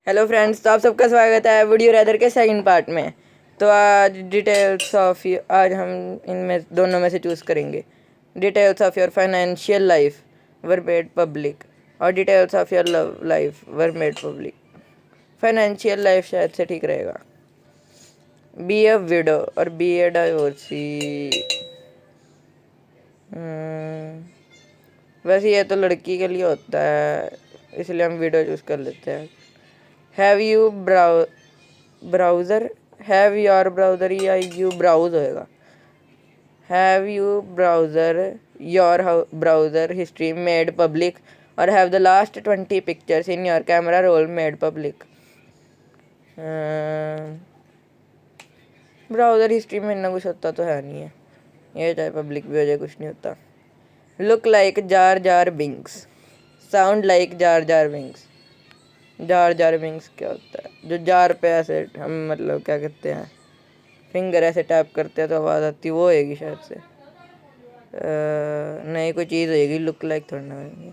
Hello friends, तो आप सबका स्वागत है वीडियो रेदर के सेकंड पार्ट में। तो आज डिटेल्स ऑफ आज हम इनमें दोनों में से चूज़ करेंगे। Details of your financial life were made public और details of your love life were made public. Financial life शायद से ठीक रहेगा। बी अ विडो और बी ए डाइवोर्सी। वैसे ये तो लड़की के लिए होता है, इसलिए हम विडो चूज़ कर लेते हैं। Have you browser have your browser या यू ब्राउज होएगा। Have you browser your browser history made public और have the last 20 pictures in your camera roll made public. Browser history में इतना कुछ होता तो है नहीं है, ये चाहे पब्लिक भी हो जाए कुछ नहीं होता। Look like jar jar Binks, sound like jar jar Binks. Jar jar Binks क्या होता है? जो जार पे ऐसे हम मतलब क्या कहते हैं, फिंगर ऐसे टैप करते हैं तो आवाज़ आती है, वो होएगी शायद से। नहीं, कोई चीज़ होएगी, लुक लाइक थोड़ा ना होएगी।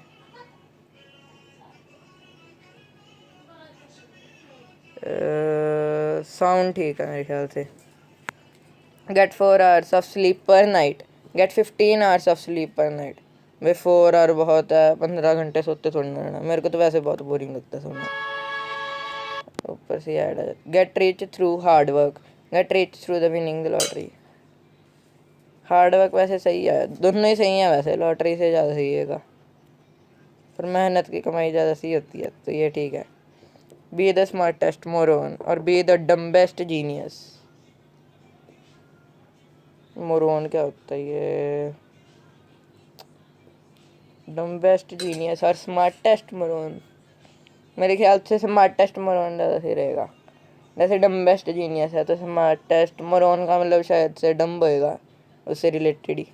साउंड ठीक है मेरे ख्याल से। Get 4 hours of sleep per night, get 15 hours of sleep per night. भाई 4 आवर बहुत है, 15 घंटे सोते थोड़ी ना रहना। मेरे को तो वैसे बहुत बोरिंग लगता है सोना। ऊपर से ऐड आ जाता। Get rich through hard work, get rich through the winning the lottery. Hard work वैसे सही है, दोनों ही सही है वैसे, लॉटरी से ज़्यादा सही है का, पर मेहनत की कमाई ज़्यादा सही होती है, तो ये ठीक है। बी द स्मार्टेस्ट मोरोन और be the dumbest genius. Moron क्या होता है ये? डम्बेस्ट जीनियस और स्मार्टेस्ट मोरोन। मेरे ख्याल से स्मार्टेस्ट मोरोन ज़्यादा सही रहेगा। जैसे डम्बेस्ट जीनियस है तो स्मार्टेस्ट मोरोन का मतलब शायद से डम्ब होएगा, उससे रिलेटेड ही।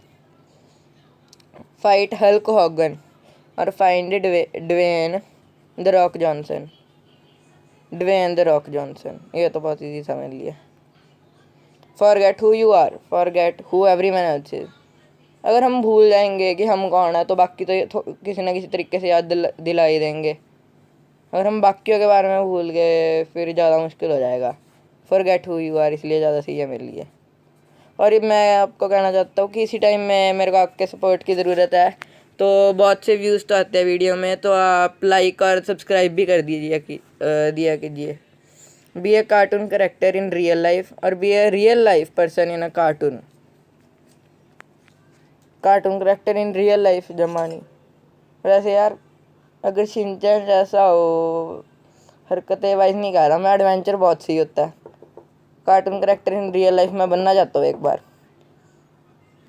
फाइट हल्क हॉगन और find Dwayne the Rock Johnson. Dwayne the Rock Johnson, ये तो बहुत इजी समझ लिया। Forget who you are, forget who everyone else is. अगर हम भूल जाएंगे कि हम कौन है तो बाकी तो किसी ना किसी तरीके से याद दिला ही देंगे। अगर हम बाकियों के बारे में भूल गए फिर ज़्यादा मुश्किल हो जाएगा। फॉरगेट हु यू आर इसलिए ज़्यादा सही है मेरे लिए। और ये मैं आपको कहना चाहता हूँ कि इसी टाइम में मेरे को आपके सपोर्ट की ज़रूरत है। तो बहुत से व्यूज़ तो आते हैं वीडियो में, तो आप लाइक और सब्सक्राइब भी कर दीजिए दिया कीजिए। Be a cartoon character in real life और be a real life person in a cartoon. Cartoon character in real life जमानी। वैसे यार, अगर शिनचैन जैसा हो, हरकतें वाइज नहीं कह रहा मैं, एडवेंचर बहुत सही होता है। Cartoon character in real life में बनना चाहता हूँ एक बार।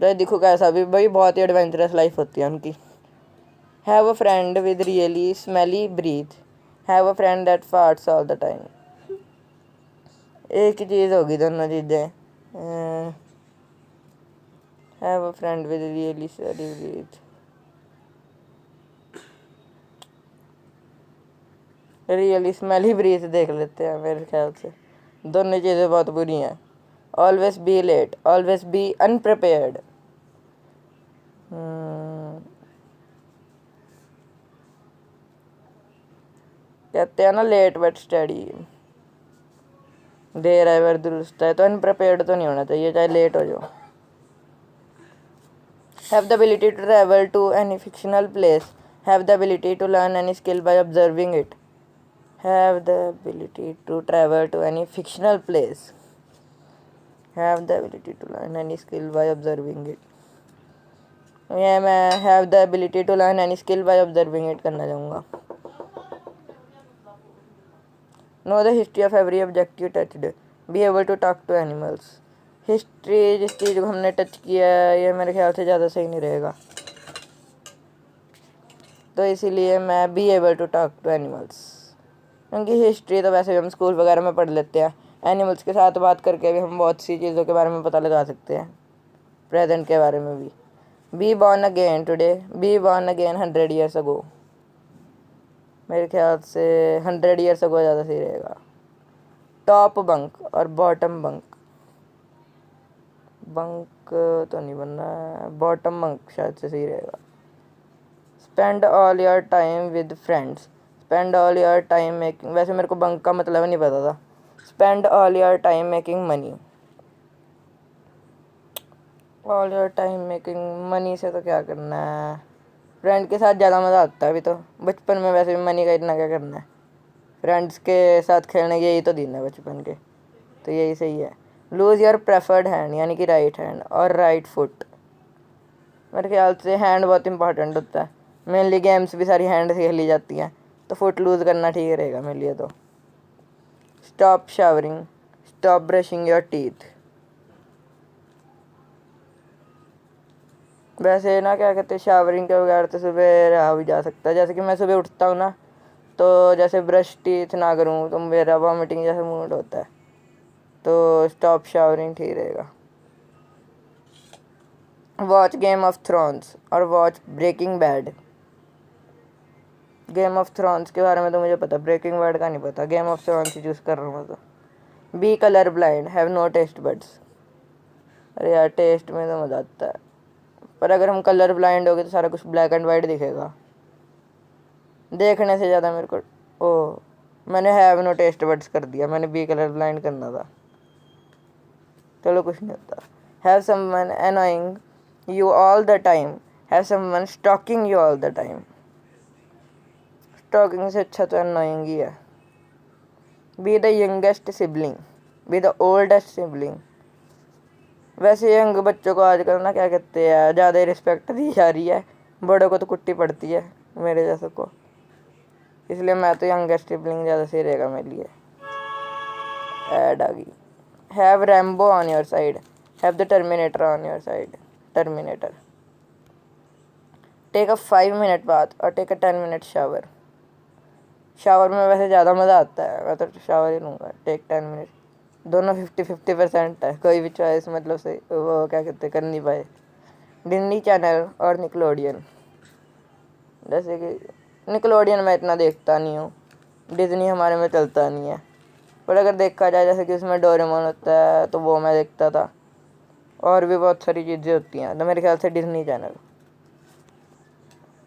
तो देखो कैसा भी भाई, बहुत ही एडवेंचरस लाइफ होती है उनकी। Have a friend with really smelly breath, have a friend that farts all the time. एक ही चीज़ होगी दोनों चीज़ें। Have a friend with really smelly breath, really smelly breath देख लेते हैं मेरे ख्याल से। दोनों चीज़ें बहुत बुरी हैं। Always be late, always be unprepared. कहते हैं ना लेट बट स्टडी, देर आए बर दुरुस्त है, तो अनप्रिपेयर्ड तो नहीं होना चाहिए चाहे लेट हो जाओ। Have the ability to travel to any fictional place, have the ability to learn any skill by observing it. Have the ability to travel to any fictional place, have the ability to learn any skill by observing it. ये मैं have the ability to learn any skill by observing it करना चाहूँगा। Know the history of every object you touched, be able to talk to animals. History जिस चीज़ को हमने touch किया है ये मेरे ख्याल से ज़्यादा सही नहीं रहेगा, तो इसीलिए मैं be able to talk to animals. क्योंकि हिस्ट्री तो वैसे भी हम स्कूल वगैरह में पढ़ लेते हैं, एनिमल्स के साथ बात करके भी हम बहुत सी चीज़ों के बारे में पता लगा सकते हैं, प्रेजेंट के बारे में भी। Be born again today, be born again 100 years ago. मेरे ख्याल से 100 ईयर्स अगो ज़्यादा सही रहेगा। टॉप बंक और बॉटम बंक, बंक तो नहीं बनना है, बॉटम बंक शायद से सही रहेगा। Spend all your time with friends, spend all your time making, वैसे मेरे को बंक का मतलब नहीं पता था। Spend all your time making money, all your time making money से तो क्या करना है, फ्रेंड के साथ ज़्यादा मज़ा आता है। अभी तो बचपन में वैसे भी मनी का इतना क्या करना है, फ्रेंड्स के साथ खेलने के यही तो दिन है बचपन के, तो यही सही है। लूज़ योर प्रेफर्ड हैंड, यानी कि राइट हैंड और राइट फुट। मेरे ख्याल से हैंड बहुत इंपॉर्टेंट होता है, मेनली गेम्स भी सारी हैंड से खेली जाती हैं, तो फुट लूज़ करना ठीक रहेगा मेरे लिए तो। Stop showering, stop brushing your teeth. वैसे ना क्या कहते हैं, शावरिंग के बगैर तो सुबह रहा भी जा सकता है। जैसे कि मैं सुबह उठता हूँ ना, तो जैसे ब्रश टीथ ना करूँ तो मेरा वॉमिटिंग जैसा मूड होता है, तो स्टॉप शावरिंग ठीक रहेगा। वॉच गेम ऑफ थ्रोन्स और watch Breaking Bad. Game of Thrones के बारे में तो मुझे पता, ब्रेकिंग बैड का नहीं पता। गेम ऑफ थ्रोन्स ही चूज़ कर रहा हूँ तो। Be colour blind, have no taste buds. अरे यार टेस्ट में तो मज़ा आता है, पर अगर हम कलर ब्लाइंड हो गए तो सारा कुछ ब्लैक एंड वाइट दिखेगा, देखने से ज़्यादा मेरे को। ओ, मैंने हैव नो टेस्ट बड्स कर दिया, मैंने बी कलर ब्लाइंड करना था। चलो कुछ नहीं होता। Have someone annoying you all the time, have someone stalking you all the time. Stalking से अच्छा तो एनोइंग ही है। Be the youngest sibling, be the oldest sibling. वैसे यंग बच्चों को आजकल ना क्या कहते हैं, ज़्यादा ही रिस्पेक्ट दी जा रही है, बड़ों को तो कुट्टी पड़ती है मेरे जैसे को, इसलिए मैं तो यंगेस्ट सिबलिंग ज़्यादा सही रहेगा मेरे लिए। ऐड आ गई। Have Rambo on your side, have the Terminator on your side. Terminator. Take a 5 minute bath और take a 10 minute shower. Shower में वैसे ज़्यादा मज़ा आता है, मैं तो शावर ही लूँगा। टेक 10 मिनट, दोनों 50-50% है, कोई भी चॉइस मतलब से वो क्या कहते हैं कर नहीं पाए। डिज्नी चैनल और निकलोडियन। जैसे कि निकलोडियन मैं इतना देखता नहीं हूँ, डिज्नी हमारे में चलता नहीं है, पर अगर देखा जाए जैसे कि उसमें डोरेमोन होता है तो वो मैं देखता था, और भी बहुत सारी चीज़ें होती हैं, तो मेरे ख्याल से Disney channel.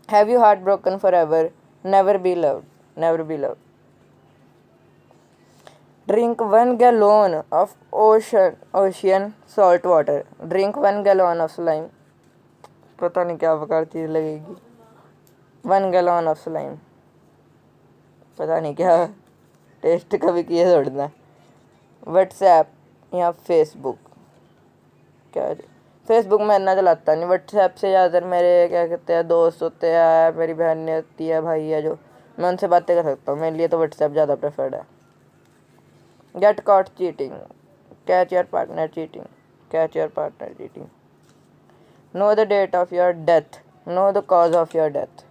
Have you heart broken for ever, never be loved, never be loved. Drink 1 gallon of ocean salt water, drink 1 gallon of slime. पता नहीं क्या प्रकार चीज़ लगेगी, 1 गैलन ऑफ स्लाइम, पता नहीं क्या टेस्ट कभी किए छोड़ना। व्हाट्सएप या फेसबुक, क्या फेसबुक मैं इतना चलाता नहीं, व्हाट्सएप से ज़्यादातर मेरे क्या कहते हैं दोस्त होते हैं, मेरी बहन होती है, भाई है जो, मैं उनसे बातें कर सकता हूँ, मेरे लिए तो व्हाट्सएप ज़्यादा प्रेफर्ड है। Get caught cheating, catch your partner cheating, catch your partner cheating. Know the date of your death, know the cause of your death.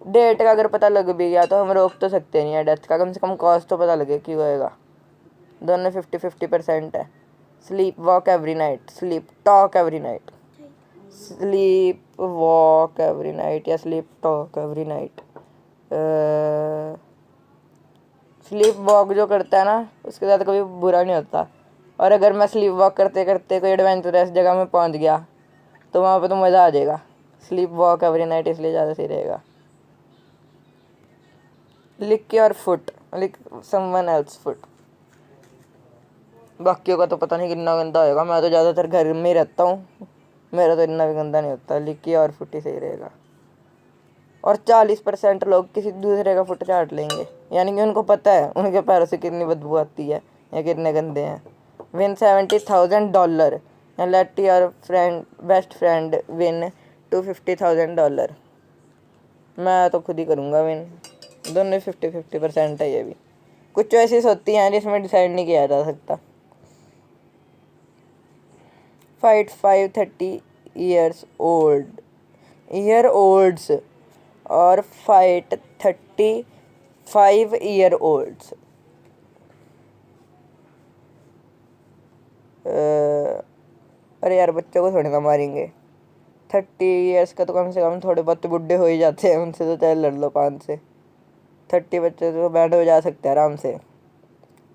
Date का अगर पता लग भी गया तो हम रोक तो सकते नहीं है डेथ का, कम से कम कॉज तो पता लगे क्यों होएगा। दोनों 50-50% है। Sleep walk every night, sleep talk every night, sleep walk every night या sleep talk every night. Sleep walk जो करता है ना उसके साथ कभी बुरा नहीं होता, और अगर मैं स्लीप वॉक करते करते कोई एडवेंचरस जगह में पहुंच गया तो वहाँ पे तो मज़ा आ जाएगा। स्लीप वॉक एवरी नाइट इसलिए ज़्यादा सही रहेगा। Lick your foot, lick someone else foot. बाकियों का तो पता नहीं कितना गंदा होएगा, मैं तो ज़्यादातर घर में ही रहता हूँ, मेरा तो इतना भी गंदा नहीं होता। लिक योर फुट ही सही रहेगा। और 40% लोग किसी दूसरे का फुट चाट लेंगे, यानी कि उनको पता है उनके पैरों से कितनी बदबू आती है या कितने गंदे हैं। Win $70,000 and let your friend best friend win $250,000। मैं तो खुद ही करूँगा विन, दोनों 50-50% है। ये भी कुछ चॉइसेस होती हैं जिसमें डिसाइड नहीं किया जा सकता। फाइट 5 30 ईयर ओल्ड्स और फाइट 35 ईयर ओल्ड्स। अरे यार बच्चों को थोड़ी ना मारेंगे, 30 ईयर्स का तो कम से कम थोड़े बहुत बुढ़े हो ही जाते हैं, उनसे तो चाहे लड़ लो 5 से। 30 बच्चे तो बैंड हो जा सकते हैं आराम से।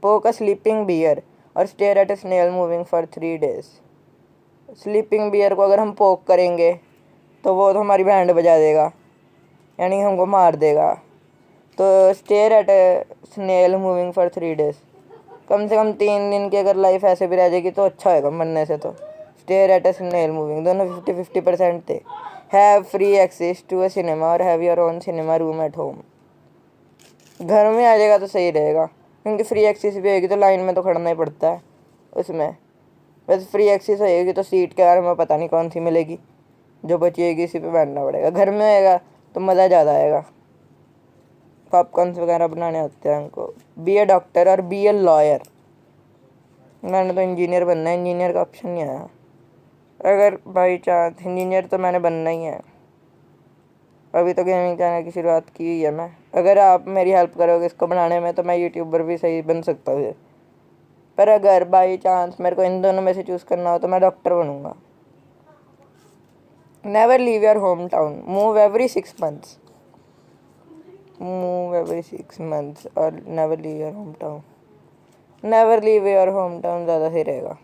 पोक अ स्लीपिंग बियर और stare at a snail moving for 3 days। Sleeping bear को अगर हम पोक करेंगे तो वो तो हमारी बैंड बजा देगा, यानी हमको मार देगा। तो stare at a snail moving for 3 days, कम से कम 3 दिन की अगर लाइफ ऐसे भी रह जाएगी तो अच्छा होगा मरने से। तो stare at a snail moving, दोनों 50-50% थे। Have free access to a cinema और have your own cinema room at home. घर में आ जाएगा तो सही रहेगा, क्योंकि फ्री एक्सेस भी होगी तो लाइन में तो खड़ना ही पड़ता है उसमें। वैसे फ्री एक्सेस होएगी तो सीट के बारे में पता नहीं कौन सी मिलेगी, जो बचेगी इसी पे बैठना पड़ेगा। घर में आएगा तो मज़ा ज़्यादा आएगा, पॉपकॉर्न्स वगैरह बनाने आते हैं हमको। बी ए डॉक्टर और बी ए लॉयर। मैंने तो इंजीनियर बनना है, इंजीनियर का ऑप्शन नहीं आया। अगर बाई चांस इंजीनियर तो मैंने बनना ही है। अभी तो गेमिंग चैनल की शुरुआत की हुई है मैं। अगर आप मेरी हेल्प करोगे इसको बनाने में तो मैं यूट्यूबर भी सही बन सकता हूँ। पर अगर बाई चांस मेरे को इन दोनों में से चूज़ करना हो तो मैं डॉक्टर बनूँगा। Never leave your home town, move every 6 months। Move every 6 months और never leave your home town. Never leave your home town ज़्यादा सही रहेगा।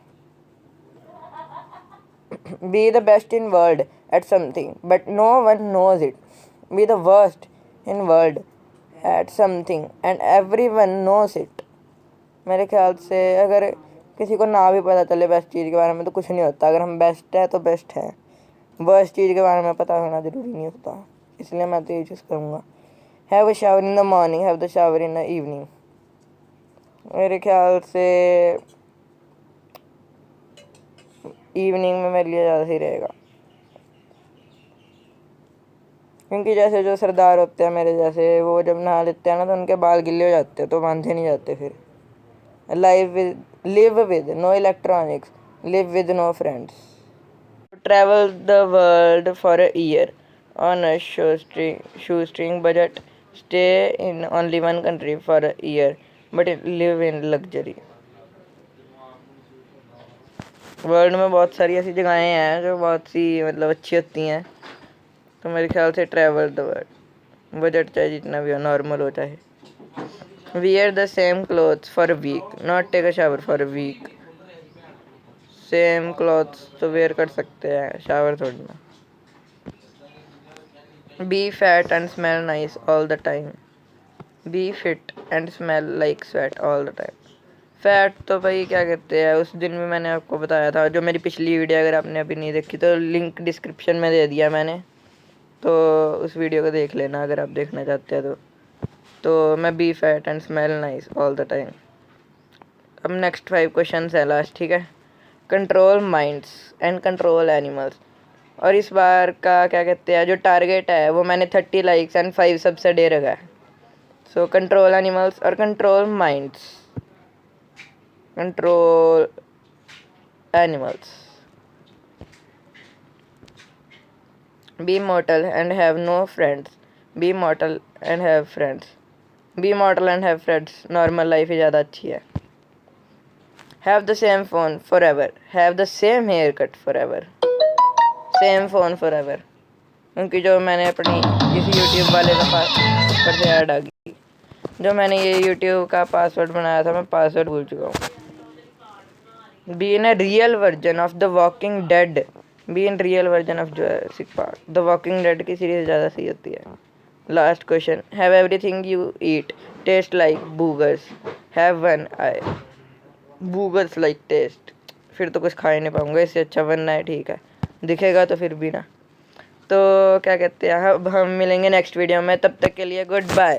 Be the best in world at something but no one knows it. Be the worst in world at something and every one knows it. मेरे ख्याल से अगर किसी को ना भी पता चले बेस्ट चीज़ के बारे में तो कुछ नहीं होता। अगर हम बेस्ट है तो बेस्ट है, वर्स्ट चीज़ के बारे में पता होना ज़रूरी नहीं होता। इसलिए मैं तो ये चूज़ करूँगा। Have a shower in the morning, have the shower in the evening. मेरे ख्याल से इवनिंग में मेरे लिए ज़्यादा सही रहेगा, क्योंकि जैसे जो सरदार होते हैं मेरे जैसे, वो जब नहा लेते हैं ना तो उनके बाल गिले हो जाते हैं तो बांधे नहीं जाते फिर। Live with no electronics, live with no friends. Travel the world for a year on a shoestring budget, stay in only one country for a year but live in luxury. World में बहुत सारी ऐसी जगहें हैं जो बहुत सी मतलब अच्छी होती हैं, तो मेरे ख्याल से ट्रैवल द वर्ल्ड। बजट चाहे जितना भी हो, नॉर्मल हो चाहे। Wear the same clothes for a week, not take a shower for a week. Same clothes तो वेयर कर सकते हैं, शावर थोड़ी ना। Be fat and smell nice all the time, be fit and smell like sweat all the time. Fat तो भाई क्या कहते हैं, उस दिन भी मैंने आपको बताया था, जो मेरी पिछली वीडियो अगर आपने अभी नहीं देखी तो लिंक डिस्क्रिप्शन में दे दिया मैंने, तो उस वीडियो को देख लेना अगर आप देखना चाहते हैं तो मैं B fat and smell nice all the time. अब नेक्स्ट 5 क्वेश्चन है लास्ट, ठीक है। Control minds and control animals. और इस बार का क्या कहते हैं जो टारगेट है वो मैंने 30 लाइक्स एंड 5 सबसे दे रखा है। सो कंट्रोल एनिमल्स और control minds. Control animals. Be mortal and have no friends, be mortal and have friends. Be mortal and have friends, normal life ही ज़्यादा अच्छी है। Have the same phone forever, have the same haircut forever. Same phone forever, क्योंकि जो मैंने अपनी किसी YouTube वाले का ऊपर से ऐड आ गई, जो मैंने ये यूट्यूब का पासवर्ड बनाया था मैं पासवर्ड भूल चुका हूँ। Be in a real version of the Walking Dead, be in real version of Jurassic Park. The Walking Dead की सीरीज ज़्यादा सही होती है। Last question, have everything you eat taste like boogers, have one I boogers like taste. फिर तो कुछ खा ही नहीं पाऊंगा, इससे अच्छा बनना है, ठीक है दिखेगा तो फिर भी ना। तो क्या कहते हैं, अब हम मिलेंगे नेक्स्ट वीडियो में, तब तक के लिए गुड बाय।